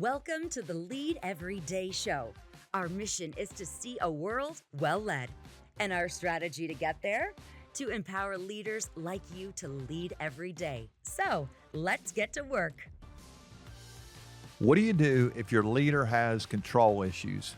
Welcome to the Lead Every Day show. Our mission is to see a world well led. And our strategy to get there? To empower leaders like you to lead every day. So let's get to work. What do you do if your leader has control issues?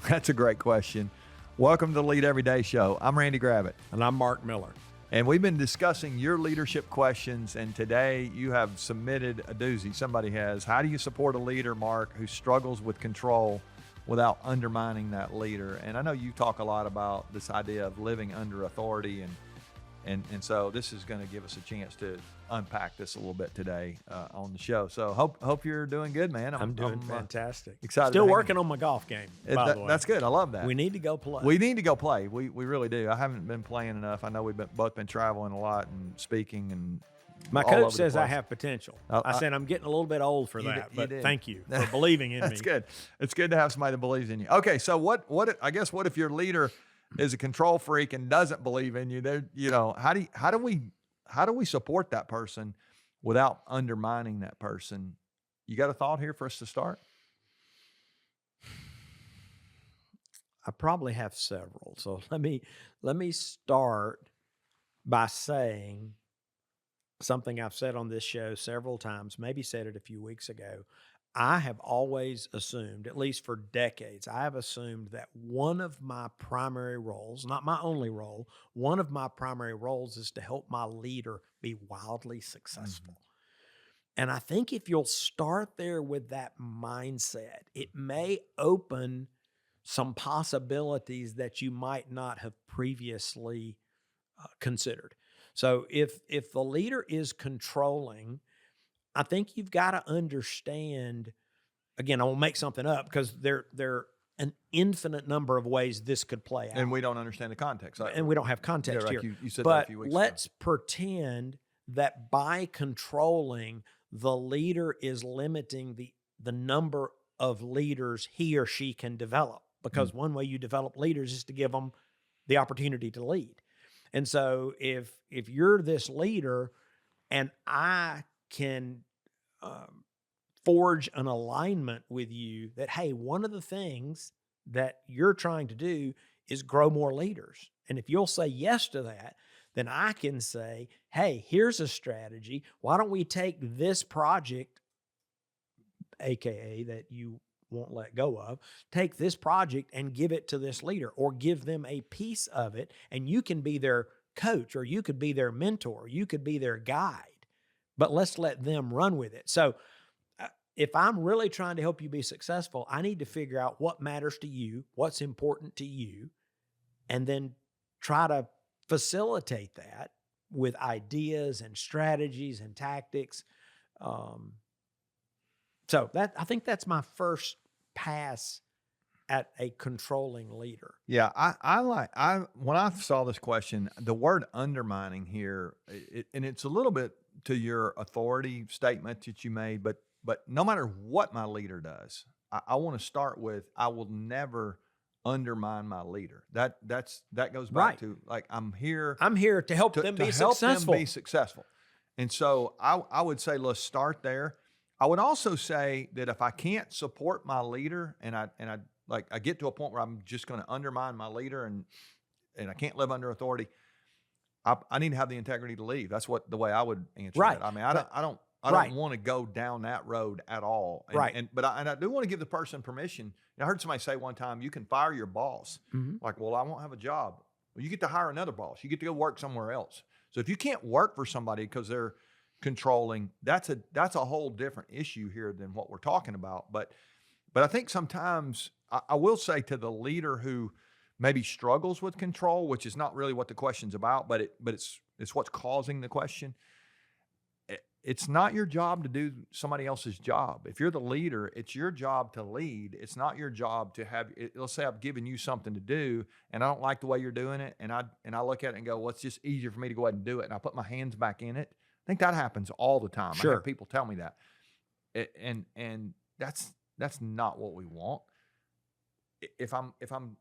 That's a great question. Welcome to the Lead Every Day show. I'm Randy Gravitt. And I'm Mark Miller. And we've been discussing your leadership questions, and today you have submitted a doozy. Somebody has. How do you support a leader, Mark, who struggles with control without undermining that leader? And I know you talk a lot about this idea of living under authority, and so this is going to give us a chance to unpack this a little bit today on the show. So hope you're doing good, man. I'm doing fantastic. Excited. Still working on my golf game, by the way. That's good. I love that. We need to go play. We need to go play. We really do. I haven't been playing enough. I know we've both been traveling a lot and speaking and my all over coach the says I place. have potential. I said I'm getting a little bit old for that, but did. thank you for believing in That's me. good. It's good to have somebody that believes in you. Okay, so what if your leader is a control freak and doesn't believe in you? How do we support that person without undermining that person? You got a thought here for us to start? I probably have several. So let me start by saying something I've said on this show several times, maybe said it a few weeks ago. I have always assumed, at least for decades, I have assumed that one of my primary roles, not my only role, one of my primary roles is to help my leader be wildly successful. Mm-hmm. And I think if you'll start there with that mindset, it may open some possibilities that you might not have previously considered. So if the leader is controlling, I think you've got to understand, again, I will make something up because there are an infinite number of ways this could play out. And we don't understand the context. And we don't have context here. You said but that a few weeks ago. Let's pretend that by controlling, the leader is limiting the number of leaders he or she can develop. Because one way you develop leaders is to give them the opportunity to lead. And so if you're this leader and I can forge an alignment with you that, hey, one of the things that you're trying to do is grow more leaders. And if you'll say yes to that, then I can say, hey, here's a strategy. Why don't we take this project, AKA that you won't let go of, take this project and give it to this leader or give them a piece of it, and you can be their coach or you could be their mentor, you could be their guide. But let's let them run with it. So if I'm really trying to help you be successful, I need to figure out what matters to you, what's important to you, and then try to facilitate that with ideas and strategies and tactics. So I think that's my first pass at a controlling leader. Yeah, I when I saw this question, the word undermining here, and it's a little bit to your authority statement that you made, but no matter what my leader does, I want to start with, I will never undermine my leader. That goes back to, like, I'm here to help them be successful. And so I would say, let's start there. I would also say that if I can't support my leader and I get to a point where I'm just going to undermine my leader and I can't live under authority, I need to have the integrity to leave. That's the way I would answer that. I mean, I don't want to go down that road at all. But I do want to give the person permission. And I heard somebody say one time, you can fire your boss. Mm-hmm. Like, well, I won't have a job. Well, you get to hire another boss. You get to go work somewhere else. So if you can't work for somebody because they're controlling, that's a whole different issue here than what we're talking about. But I think sometimes I will say to the leader who maybe struggles with control, which is not really what the question's about, but it's what's causing the question. It's not your job to do somebody else's job. If you're the leader, it's your job to lead. It's not your job to have, let's say I've given you something to do and I don't like the way you're doing it. And I look at it and go, well, it's just easier for me to go ahead and do it. And I put my hands back in it. I think that happens all the time. Sure. I have people tell me that. And that's not what we want. If I'm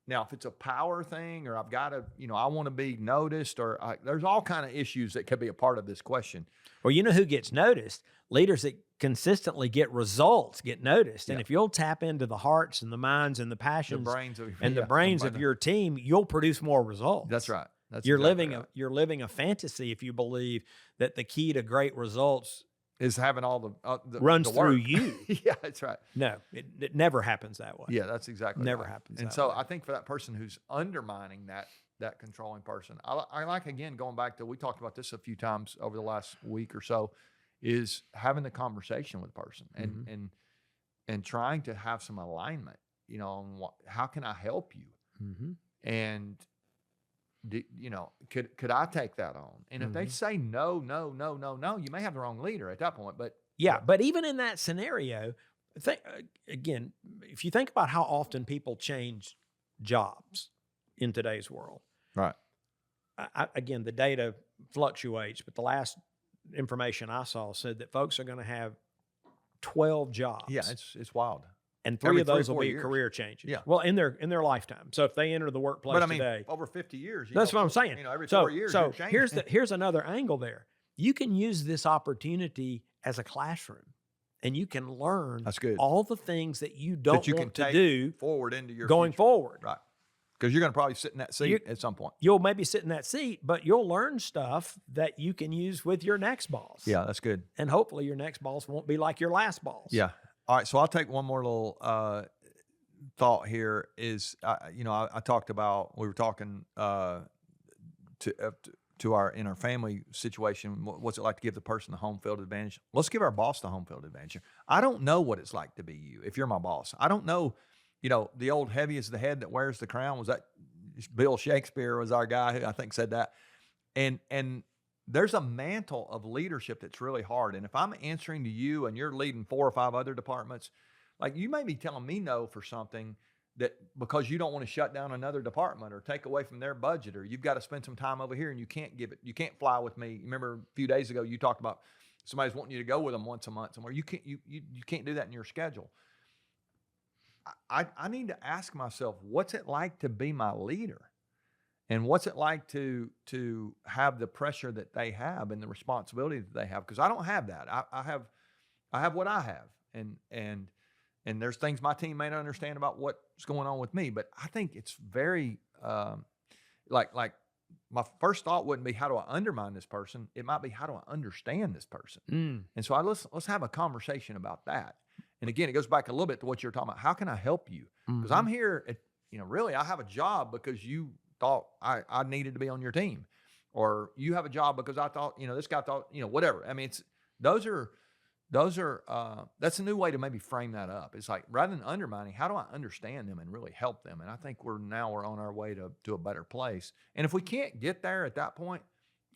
Now, if it's a power thing, or I've got to, I want to be noticed, or there's all kind of issues that could be a part of this question. Well, you know who gets noticed? Leaders that consistently get results get noticed. And if you'll tap into the hearts and the minds and the passions the brains of your team, you'll produce more results. That's right. You're living a fantasy if you believe that the key to great results is having all the runs the through work. you. Yeah, that's right. No, it never happens that way. Yeah, that's exactly never right. happens. And so I think for that person who's undermining that controlling person, I like, again, going back to, we talked about this a few times over the last week or so, is having the conversation with the person and trying to have some alignment, on how can I help you? And could I take that on? And if they say no, you may have the wrong leader at that point. But but even in that scenario, again, if you think about how often people change jobs in today's world, right? Again, the data fluctuates, but the last information I saw said that folks are going to have 12 jobs. Yeah, it's wild. And three of those will be career changes. Yeah. Well, in their lifetime. So if they enter the workplace today, over 50 years. That's what I'm saying. Every 4 years. So here's another angle there. You can use this opportunity as a classroom, and you can learn all the things that you don't want to do forward into your going forward. Right. Because you're going to probably sit in that seat at some point. You'll maybe sit in that seat, but you'll learn stuff that you can use with your next boss. Yeah, that's good. And hopefully your next boss won't be like your last boss. Yeah. All right, so I'll take one more little thought here. Is I talked about, we were talking to our family situation. What's it like to give the person the home field advantage? Let's give our boss the home field advantage. I don't know what it's like to be you if you're my boss. I don't know. The old heavy is the head that wears the crown. Was that Bill Shakespeare was our guy who I think said that, and there's a mantle of leadership that's really hard. And if I'm answering to you and you're leading 4 or 5 other departments, like, you may be telling me no for something that because you don't want to shut down another department or take away from their budget, or you've got to spend some time over here and you can't fly with me. Remember a few days ago, you talked about somebody's wanting you to go with them once a month somewhere. You can't do that in your schedule. I need to ask myself, what's it like to be my leader? And what's it like to have the pressure that they have and the responsibility that they have? Because I don't have that. I have what I have, and there's things my team may not understand about what's going on with me. But I think it's very like my first thought wouldn't be, how do I undermine this person? It might be, how do I understand this person? And so let's have a conversation about that. And again, it goes back a little bit to what you're talking about. How can I help you? Because I'm here at, really, I have a job because you thought I needed to be on your team, or you have a job because I thought, this guy thought, whatever. I mean, that's a new way to maybe frame that up. It's like, rather than undermining, how do I understand them and really help them? And I think we're on our way to a better place. And if we can't get there at that point,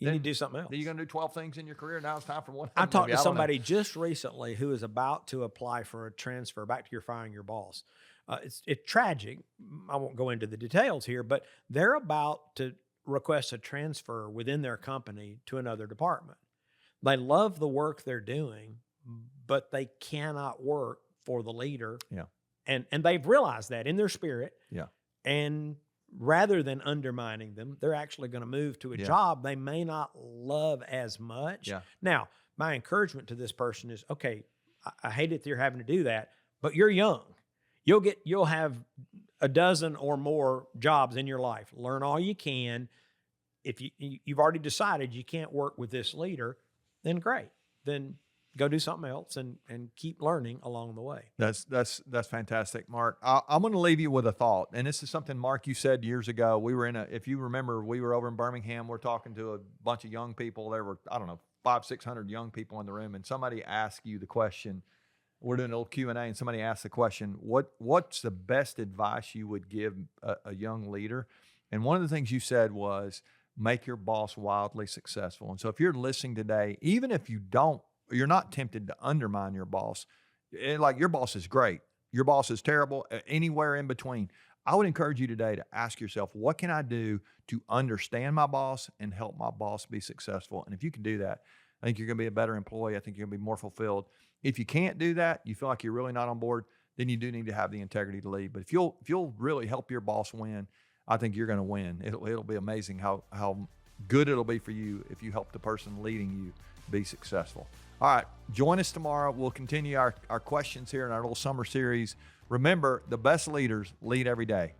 you need to do something else. You're going to do 12 things in your career. Now it's time for one. I talked to somebody just recently who is about to apply for a transfer. Back to your firing your boss. It's tragic. I won't go into the details here, but they're about to request a transfer within their company to another department. They love the work they're doing, but they cannot work for the leader. Yeah. And they've realized that in their spirit. Yeah. And rather than undermining them, they're actually going to move to a job they may not love as much. Yeah. Now, my encouragement to this person is, okay, I hate it that you're having to do that, but you're young. You'll have a dozen or more jobs in your life. Learn all you can. If you've already decided you can't work with this leader, then great. Then go do something else and keep learning along the way. That's fantastic, Mark. I'm going to leave you with a thought. And this is something, Mark, you said years ago. We were if you remember, we were over in Birmingham. We're talking to a bunch of young people. There were, 500-600 young people in the room. And somebody asked you the question. We're doing a little Q&A, and somebody asked the question, what's the best advice you would give a young leader? And one of the things you said was, make your boss wildly successful. And so if you're listening today, even if you're not tempted to undermine your boss, like, your boss is great, your boss is terrible, anywhere in between, I would encourage you today to ask yourself, what can I do to understand my boss and help my boss be successful? And if you can do that, I think you're going to be a better employee. I think you're going to be more fulfilled. If you can't do that, you feel like you're really not on board, then you do need to have the integrity to lead. But if you'll really help your boss win, I think you're going to win. It'll be amazing how good it'll be for you if you help the person leading you be successful. All right, join us tomorrow. We'll continue our questions here in our little summer series. Remember, the best leaders lead every day.